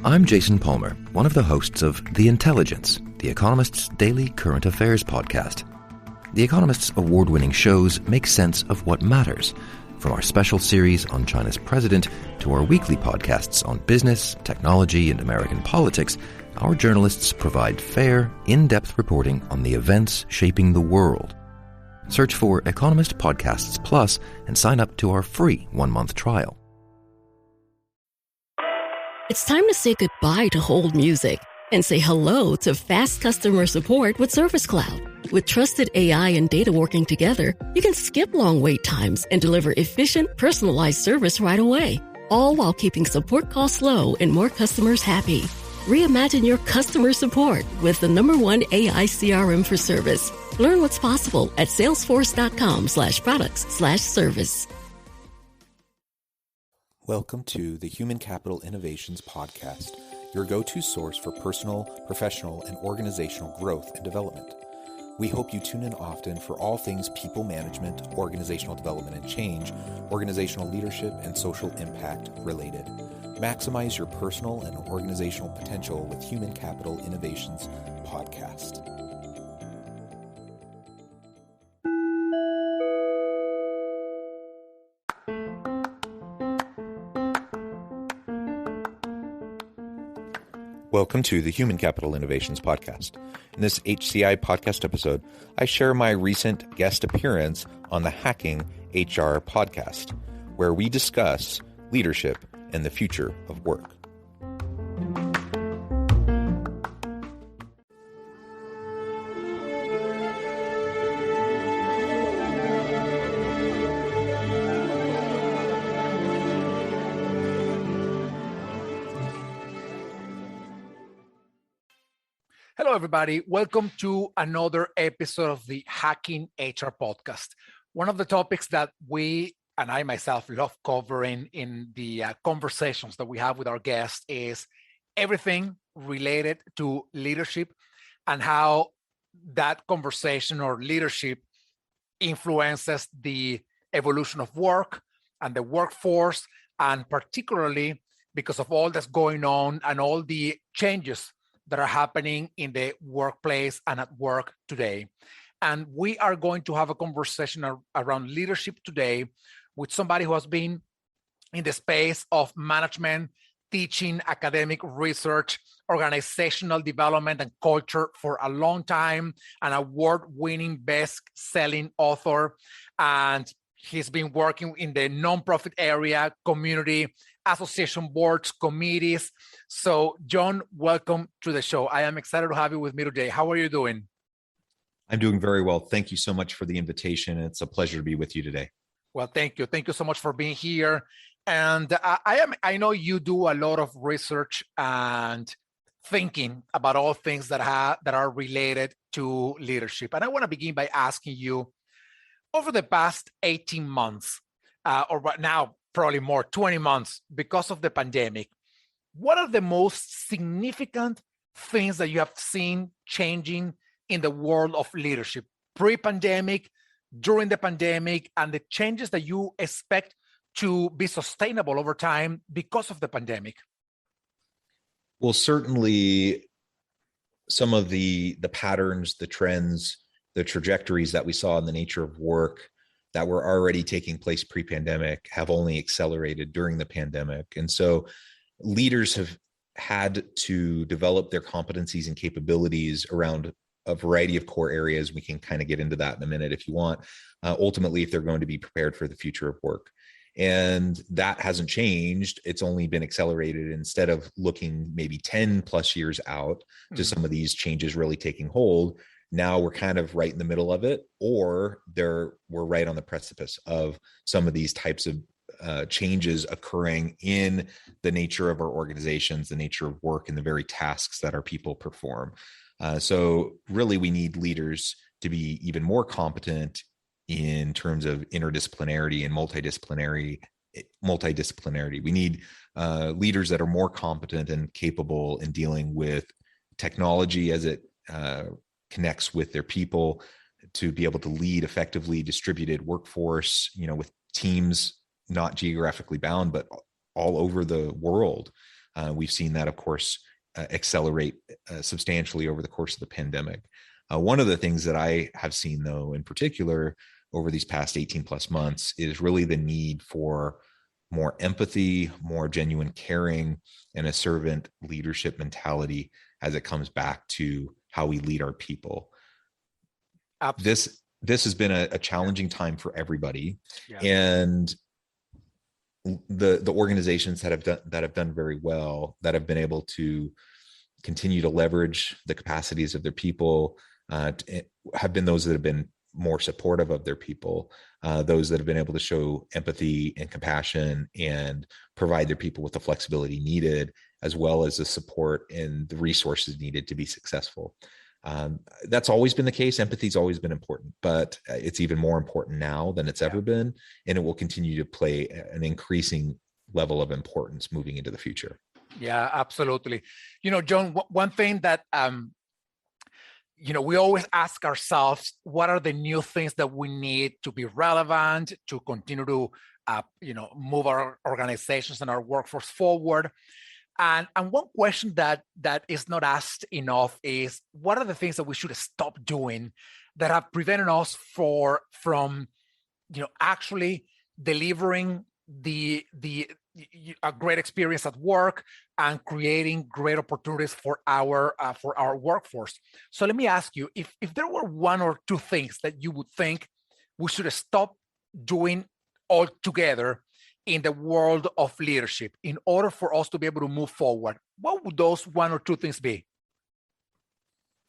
I'm Jason Palmer, one of the hosts of The Intelligence, The Economist's daily current affairs podcast. The Economist's award-winning shows make sense of what matters, from our special series on China's president to our weekly podcasts on business, technology, and American politics. Our journalists provide fair, in-depth reporting on the events shaping the world. Search for Economist Podcasts Plus and sign up to our free 1-month trial. It's time to say goodbye to hold music and say hello to fast customer support with Service Cloud. With trusted AI and data working together, you can skip long wait times and deliver efficient, personalized service right away, all while keeping support costs low and more customers happy. Reimagine your customer support with the #1 AI CRM for service. Learn what's possible at salesforce.com/products/service. Welcome to the Human Capital Innovations Podcast, your go-to source for personal, professional, and organizational growth and development. We hope you tune in often for all things people management, organizational development and change, organizational leadership, and social impact related. Maximize your personal and organizational potential with Human Capital Innovations Podcast. Welcome to the Human Capital Innovations Podcast. In this HCI podcast episode, I share my recent guest appearance on the Hacking HR podcast, where we discuss leadership and the future of work. Hello, everybody. Welcome to another episode of the Hacking HR podcast. One of the topics that we and I myself love covering in the conversations that we have with our guests is everything related to leadership and how that conversation or leadership influences the evolution of work and the workforce, and particularly because of all that's going on and all the changes that are happening in the workplace and at work today. And we are going to have a conversation around leadership today with somebody who has been in the space of management, teaching, academic research, organizational development, and culture for a long time, an award-winning best-selling author. And he's been working in the nonprofit area, community, association boards, committees. So, John, welcome to the show. I am excited to have you with me today. How are you doing? I'm doing very well. Thank you so much for the invitation. It's a pleasure to be with you today. Well, thank you. Thank you so much for being here. And I know you do a lot of research and thinking about all things that are related to leadership. And I want to begin by asking you, over the past 18 months, or now probably more, 20 months, because of the pandemic, what are the most significant things that you have seen changing in the world of leadership, pre-pandemic, during the pandemic, and the changes that you expect to be sustainable over time because of the pandemic? Well, certainly some of the patterns, the trends, the trajectories that we saw in the nature of work that were already taking place pre-pandemic have only accelerated during the pandemic. And so leaders have had to develop their competencies and capabilities around a variety of core areas. We can kind of get into that in a minute if you want, ultimately, if they're going to be prepared for the future of work. And that hasn't changed. It's only been accelerated. Instead of looking maybe 10 plus years out to some of these changes really taking hold, now we're kind of right in the middle of it, or we're right on the precipice of some of these types of changes occurring in the nature of our organizations, the nature of work, and the very tasks that our people perform. So really, we need leaders to be even more competent in terms of interdisciplinarity and multidisciplinarity. We need leaders that are more competent and capable in dealing with technology as it connects with their people, to be able to lead effectively distributed workforce, with teams not geographically bound, but all over the world, We've seen that, of course, accelerate substantially over the course of the pandemic. One of the things that I have seen, though, in particular, over these past 18 plus months is really the need for more empathy, more genuine caring, and a servant leadership mentality as it comes back to how we lead our people. Absolutely. This has been a challenging time for everybody. Yeah. And the organizations that have done very well, that have been able to continue to leverage the capacities of their people, have been those that have been more supportive of their people, those that have been able to show empathy and compassion and provide their people with the flexibility needed, as well as the support and the resources needed to be successful. That's always been the case. Empathy's always been important, but it's even more important now than it's ever been, and it will continue to play an increasing level of importance moving into the future. Yeah, absolutely. John, one thing that we always ask ourselves, what are the new things that we need to be relevant, to continue to, move our organizations and our workforce forward? And one question that is not asked enough is, what are the things that we should stop doing that have prevented us from actually delivering a great experience at work and creating great opportunities for our workforce? So let me ask you, if there were one or two things that you would think we should stop doing altogether in the world of leadership in order for us to be able to move forward, what would those one or two things be?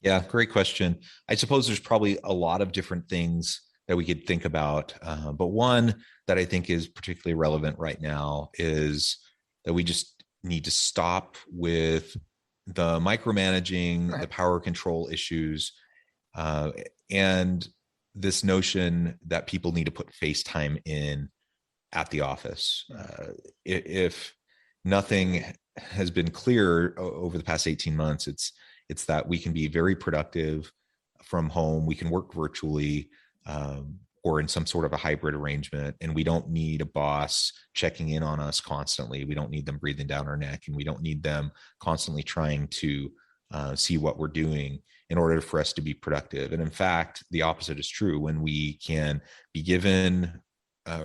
Yeah, great question. I suppose there's probably a lot of different things that we could think about. But one that I think is particularly relevant right now is that we just need to stop with the micromanaging, the power control issues, and this notion that people need to put face time in at the office. If nothing has been clear over the past 18 months, it's that we can be very productive from home. We can work virtually, or in some sort of a hybrid arrangement, and we don't need a boss checking in on us constantly. We don't need them breathing down our neck, and we don't need them constantly trying to see what we're doing in order for us to be productive. And in fact, the opposite is true. When we can be given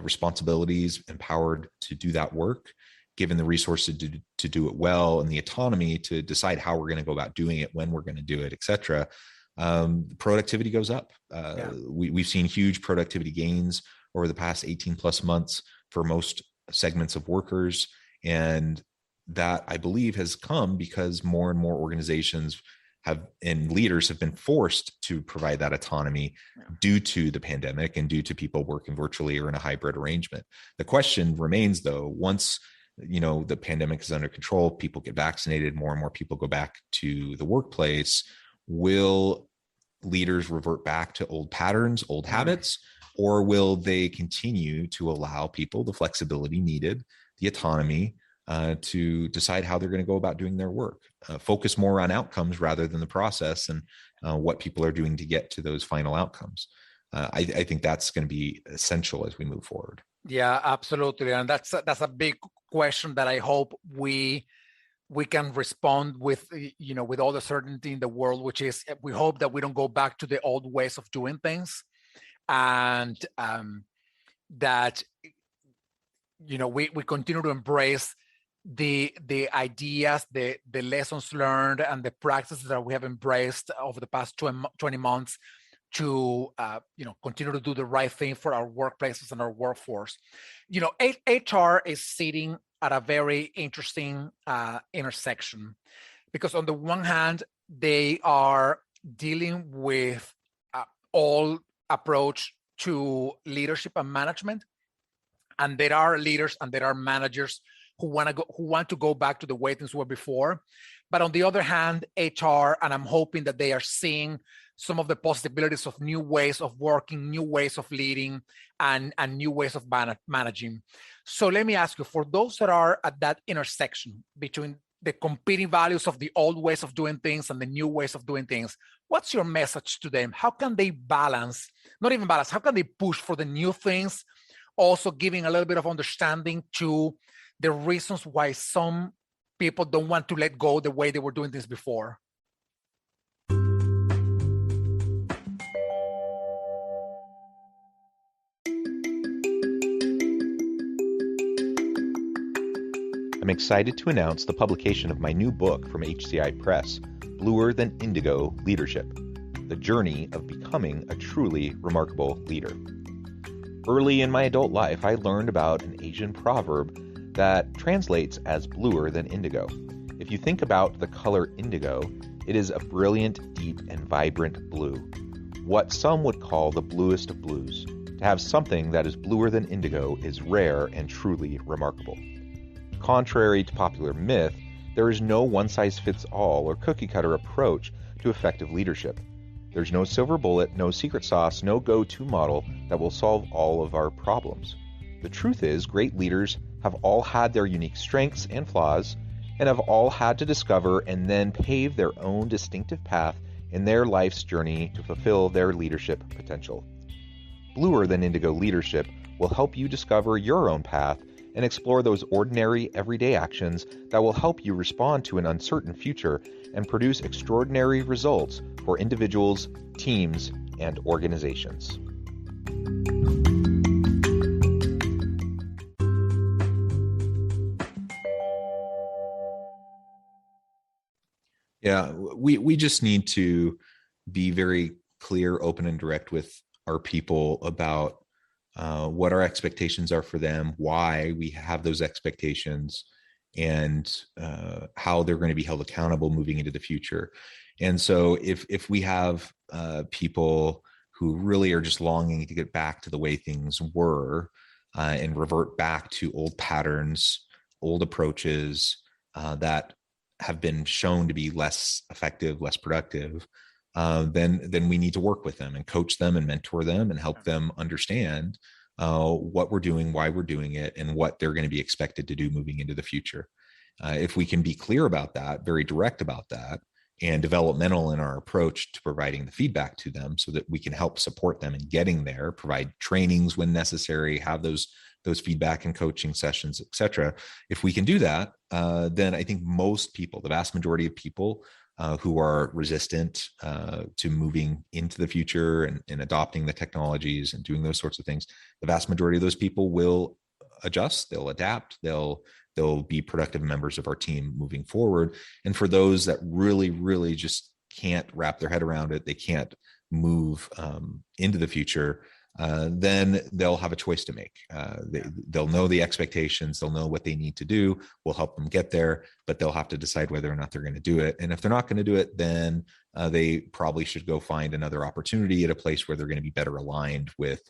responsibilities, empowered to do that work, given the resources to do it well, and the autonomy to decide how we're going to go about doing it, when we're going to do it, et cetera, productivity goes up. We've seen huge productivity gains over the past 18 plus months for most segments of workers. And that, I believe, has come because more and more organizations and leaders have been forced to provide that autonomy due to the pandemic and due to people working virtually or in a hybrid arrangement. The question remains, though, once the pandemic is under control, people get vaccinated, more and more people go back to the workplace, will leaders revert back to old patterns, old habits, or will they continue to allow people the flexibility needed, the autonomy to decide how they're going to go about doing their work, focus more on outcomes rather than the process and what people are doing to get to those final outcomes? I think that's going to be essential as we move forward. Yeah, absolutely. And that's a big question that I hope we can respond with, with all the certainty in the world, which is, we hope that we don't go back to the old ways of doing things, and that, we continue to embrace the ideas, the lessons learned, and the practices that we have embraced over the past 20 months to continue to do the right thing for our workplaces and our workforce. HR is sitting at a very interesting intersection, because on the one hand, they are dealing with all approach to leadership and management, and there are leaders and there are managers who want to go back to the way things were before. But on the other hand, HR, and I'm hoping that they are seeing some of the possibilities of new ways of working, new ways of leading, and new ways of managing. So let me ask you, for those that are at that intersection between the competing values of the old ways of doing things and the new ways of doing things, what's your message to them? How can they balance, not even balance, how can they push for the new things, also giving a little bit of understanding to the reasons why some people don't want to let go the way they were doing this before? I'm excited to announce the publication of my new book from HCI Press, Bluer Than Indigo Leadership: The Journey of Becoming a Truly Remarkable Leader. Early in my adult life, I learned about an Asian proverb that translates as bluer than indigo. If you think about the color indigo, it is a brilliant, deep, and vibrant blue, what some would call the bluest of blues. To have something that is bluer than indigo is rare and truly remarkable. Contrary to popular myth, there is no one-size-fits-all or cookie-cutter approach to effective leadership. There's no silver bullet, no secret sauce, no go-to model that will solve all of our problems. The truth is, great leaders have all had their unique strengths and flaws, and have all had to discover and then pave their own distinctive path in their life's journey to fulfill their leadership potential. Bluer Than Indigo Leadership will help you discover your own path and explore those ordinary, everyday actions that will help you respond to an uncertain future and produce extraordinary results for individuals, teams, and organizations. Yeah, we just need to be very clear, open, and direct with our people about what our expectations are for them, why we have those expectations, and how they're going to be held accountable moving into the future. And so if we have people who really are just longing to get back to the way things were and revert back to old patterns, old approaches that have been shown to be less effective, less productive, then we need to work with them and coach them and mentor them and help them understand what we're doing, why we're doing it, and what they're going to be expected to do moving into the future. If we can be clear about that, very direct about that, and developmental in our approach to providing the feedback to them so that we can help support them in getting there, provide trainings when necessary, have those feedback and coaching sessions, et cetera. If we can do that, then I think most people, the vast majority of people who are resistant to moving into the future and adopting the technologies and doing those sorts of things, the vast majority of those people will adjust, they'll adapt, they'll be productive members of our team moving forward. And for those that really, really just can't wrap their head around it, they can't move into the future, then they'll have a choice to make. They'll know the expectations, they'll know what they need to do, we'll help them get there, but they'll have to decide whether or not they're going to do it. And if they're not going to do it, then they probably should go find another opportunity at a place where they're going to be better aligned with,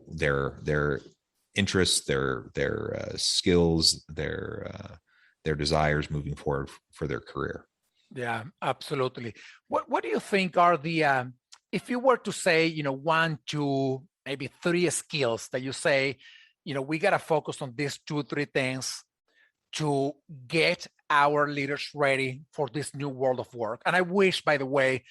their interests, their skills, their desires moving forward for their career. Yeah, absolutely. What do you think are the if you were to say, 1, 2, maybe 3 skills that you say, we got to focus on these 2, 3 things to get our leaders ready for this new world of work? And I wish, by the way,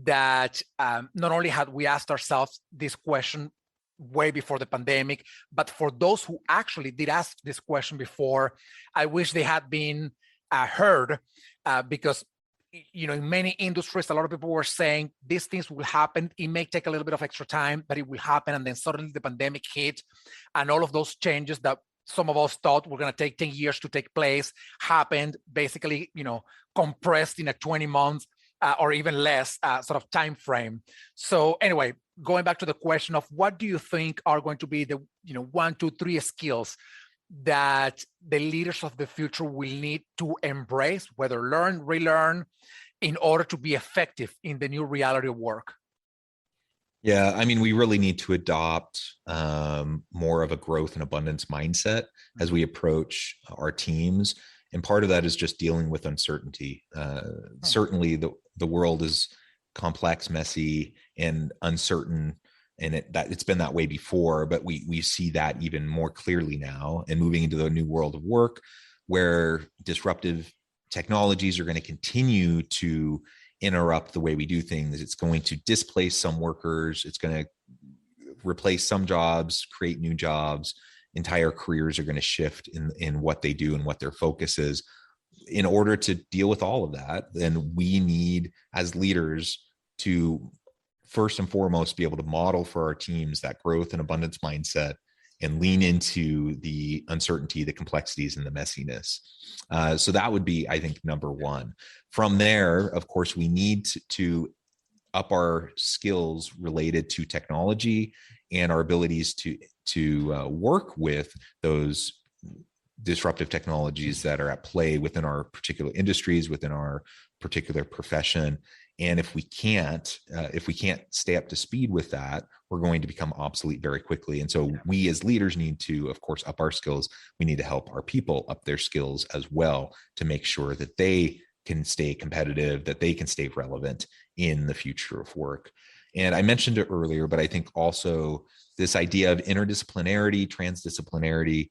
that not only had we asked ourselves this question way before the pandemic, but for those who actually did ask this question before, I wish they had been heard because in many industries, a lot of people were saying these things will happen. It may take a little bit of extra time, but it will happen. And then suddenly the pandemic hit, and all of those changes that some of us thought were going to take 10 years to take place happened, basically, compressed in a 20 months or even less sort of time frame. So anyway, going back to the question of what do you think are going to be the 1, 2, 3 skills that the leaders of the future will need to embrace, whether learn, relearn, in order to be effective in the new reality of work? Yeah, I mean, we really need to adopt more of a growth and abundance mindset as we approach our teams. And part of that is just dealing with uncertainty. Certainly the world is complex, messy, and uncertain. And it's been that way before, but we see that even more clearly now, and moving into the new world of work where disruptive technologies are going to continue to interrupt the way we do things. It's going to displace some workers. It's going to replace some jobs, create new jobs. Entire careers are going to shift in what they do and what their focus is. in order to deal with all of that, then we need, as leaders, to first and foremost be able to model for our teams that growth and abundance mindset and lean into the uncertainty, the complexities, and the messiness. So that would be, I think, number one. From there, of course, we need to up our skills related to technology and our abilities to work with those disruptive technologies that are at play within our particular industries, within our particular profession. And if we can't stay up to speed with that, we're going to become obsolete very quickly. And so we as leaders need to, of course, up our skills. We need to help our people up their skills as well to make sure that they can stay competitive, that they can stay relevant in the future of work. And I mentioned it earlier, but I think also this idea of interdisciplinarity, transdisciplinarity,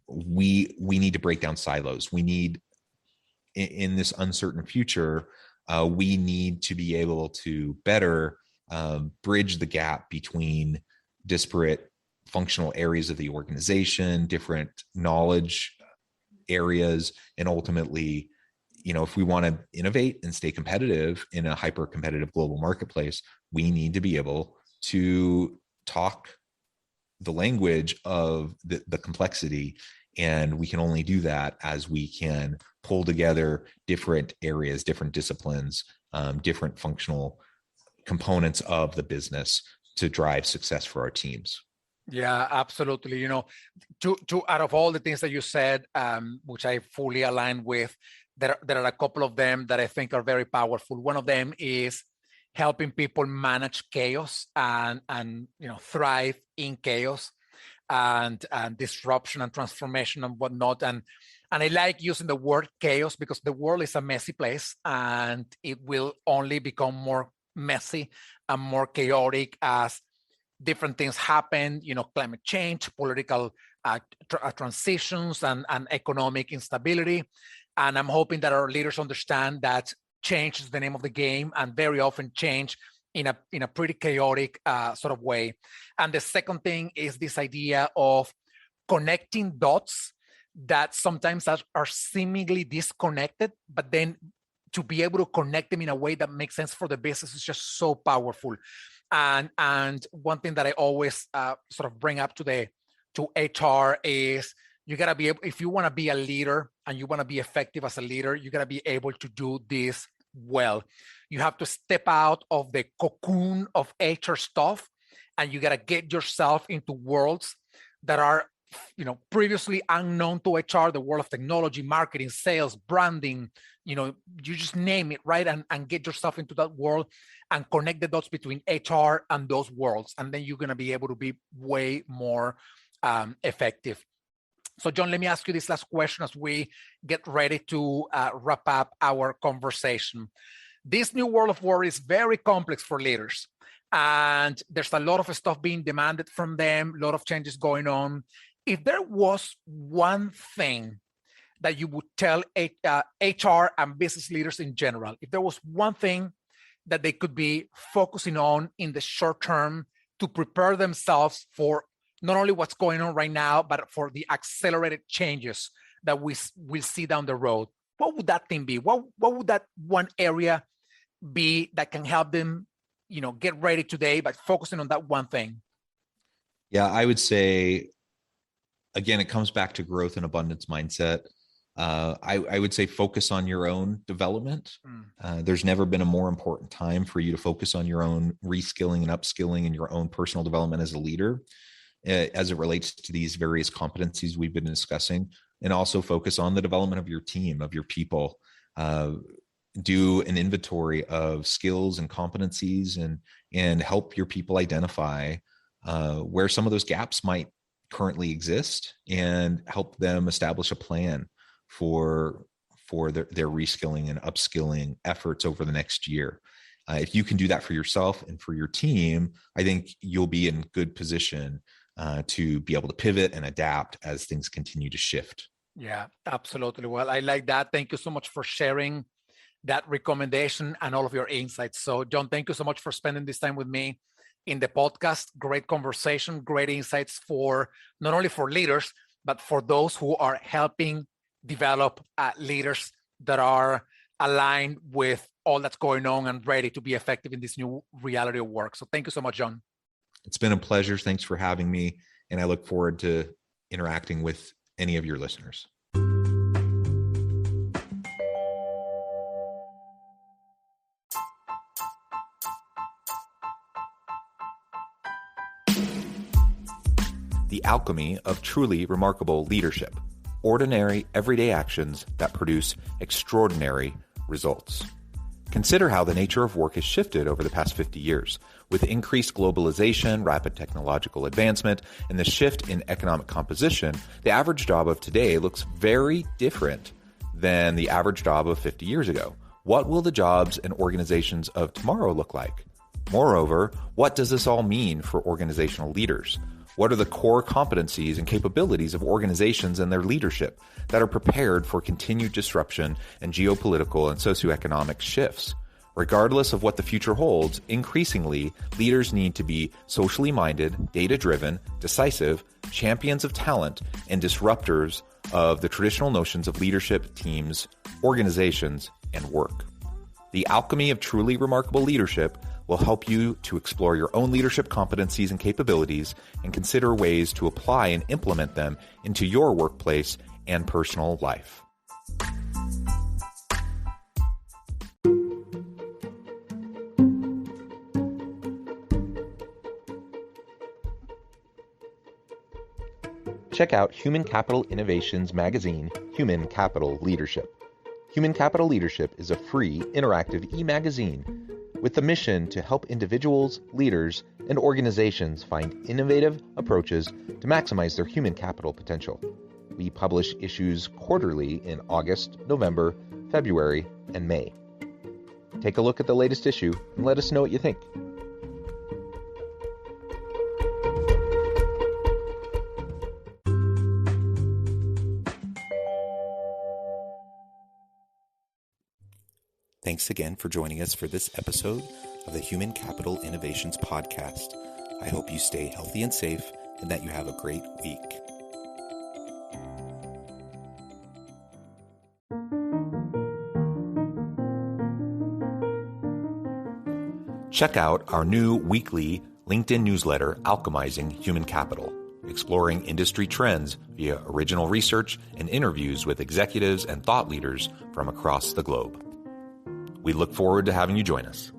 we need to break down silos. We need, in this uncertain future, we need to be able to better bridge the gap between disparate functional areas of the organization, different knowledge areas, and ultimately, if we want to innovate and stay competitive in a hyper-competitive global marketplace, we need to be able to talk the language of the complexity. And we can only do that as we can pull together different areas, different disciplines, different functional components of the business to drive success for our teams. Yeah, absolutely. To out of all the things that you said, which I fully align with, there are a couple of them that I think are very powerful. One of them is helping people manage chaos and thrive in chaos and disruption and transformation and whatnot. And I like using the word chaos because the world is a messy place and it will only become more messy and more chaotic as different things happen, climate change, political transitions, and economic instability. And I'm hoping that our leaders understand that change is the name of the game, and very often change in a pretty chaotic sort of way. And the second thing is this idea of connecting dots that sometimes are seemingly disconnected, but then to be able to connect them in a way that makes sense for the business is just so powerful. And one thing that I always sort of bring up to HR is you gotta be able, if you want to be a leader and you want to be effective as a leader, you gotta be able to do this well. You have to step out of the cocoon of HR stuff, and you gotta get yourself into worlds that are, previously unknown to HR, the world of technology, marketing, sales, branding, you just name it, right? And get yourself into that world and connect the dots between HR and those worlds. And then you're gonna be able to be way more effective. So John, let me ask you this last question as we get ready to wrap up our conversation. This new world of work is very complex for leaders. And there's a lot of stuff being demanded from them, a lot of changes going on. If there was one thing that you would tell HR and business leaders in general, if there was one thing that they could be focusing on in the short term to prepare themselves for not only what's going on right now, but for the accelerated changes that we will see down the road, what would that thing be? What would that one area be that can help them, get ready today, but focusing on that one thing? Yeah, I would say, again, it comes back to growth and abundance mindset. I would say focus on your own development. There's never been a more important time for you to focus on your own reskilling and upskilling and your own personal development as a leader, as it relates to these various competencies we've been discussing, and also focus on the development of your team, of your people. Do an inventory of skills and competencies and help your people identify where some of those gaps might currently exist and help them establish a plan for their reskilling and upskilling efforts over the next year. If you can do that for yourself and for your team, I think you'll be in good position to be able to pivot and adapt as things continue to shift. Yeah, absolutely. Well, I like that. Thank you so much for sharing that recommendation and all of your insights. So John, thank you so much for spending this time with me in the podcast. Great conversation, great insights for not only for leaders, but for those who are helping develop leaders that are aligned with all that's going on and ready to be effective in this new reality of work. So thank you so much, John. It's been a pleasure. Thanks for having me. And I look forward to interacting with any of your listeners. The alchemy of truly remarkable leadership. Ordinary, everyday actions that produce extraordinary results. Consider how the nature of work has shifted over the past 50 years. With increased globalization, rapid technological advancement, and the shift in economic composition, the average job of today looks very different than the average job of 50 years ago. What will the jobs and organizations of tomorrow look like? Moreover, what does this all mean for organizational leaders? What are the core competencies and capabilities of organizations and their leadership that are prepared for continued disruption and geopolitical and socioeconomic shifts? Regardless of what the future holds, increasingly, leaders need to be socially minded, data-driven, decisive, champions of talent, and disruptors of the traditional notions of leadership, teams, organizations, and work. The alchemy of truly remarkable leadership will help you to explore your own leadership competencies and capabilities and consider ways to apply and implement them into your workplace and personal life. Check out Human Capital Innovations magazine, Human Capital Leadership. Human Capital Leadership is a free, interactive e-magazine with the mission to help individuals, leaders, and organizations find innovative approaches to maximize their human capital potential. We publish issues quarterly in August, November, February, and May. Take a look at the latest issue and let us know what you think. Thanks again for joining us for this episode of the Human Capital Innovations Podcast. I hope you stay healthy and safe and that you have a great week. Check out our new weekly LinkedIn newsletter, Alchemizing Human Capital, exploring industry trends via original research and interviews with executives and thought leaders from across the globe. We look forward to having you join us.